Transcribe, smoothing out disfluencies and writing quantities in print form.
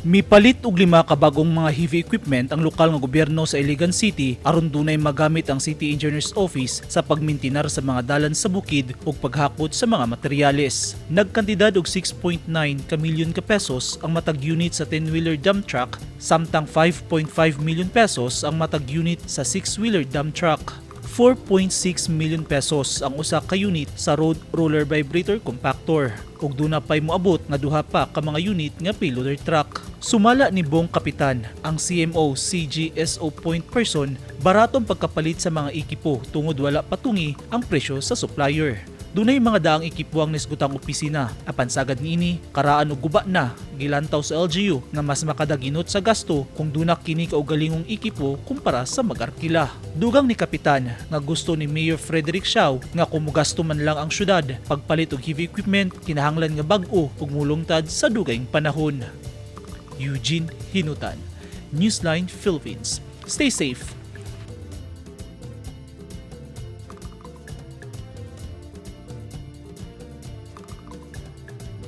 Mipalit og 5 ka bagong mga heavy equipment ang lokal nga gobyerno sa Iligan City aron dunay magamit ang City Engineers Office sa pagmintinar sa mga dalan sa bukid ug paghakot sa mga materyales. Nagkantidad og 6.9 ka milyon ka pesos ang matag unit sa 10-wheeler dump truck samtang 5.5 milyon pesos ang matag unit sa 6-wheeler dump truck. 4.6 million pesos ang usa ka unit sa road roller vibrator compactor ug duna pay moabot nga duha pa ka mga unit nga payloader truck. Sumala ni Bong Kapitan ang CMO CGSO point person baratong pagkapalit sa mga ekipo tungod wala patungi ang presyo sa supplier. Dunay mga daang ekipo ang nisgutang opisina apan sagad niini karaan og guba na gilantaw sa LGU nga mas makadaginot sa gasto kung duna kini kaugalingong ekipo kumpara sa mag-arkila. Dugang ni Kapitan nga gusto ni Mayor Frederick Siao nga kung mogasto man lang ang syudad pagpalit og heavy equipment kinahanglan nga bag-o ug mulungtad sa dugayng panahon. Eugene Hinutan, Newsline Philippines. Stay safe.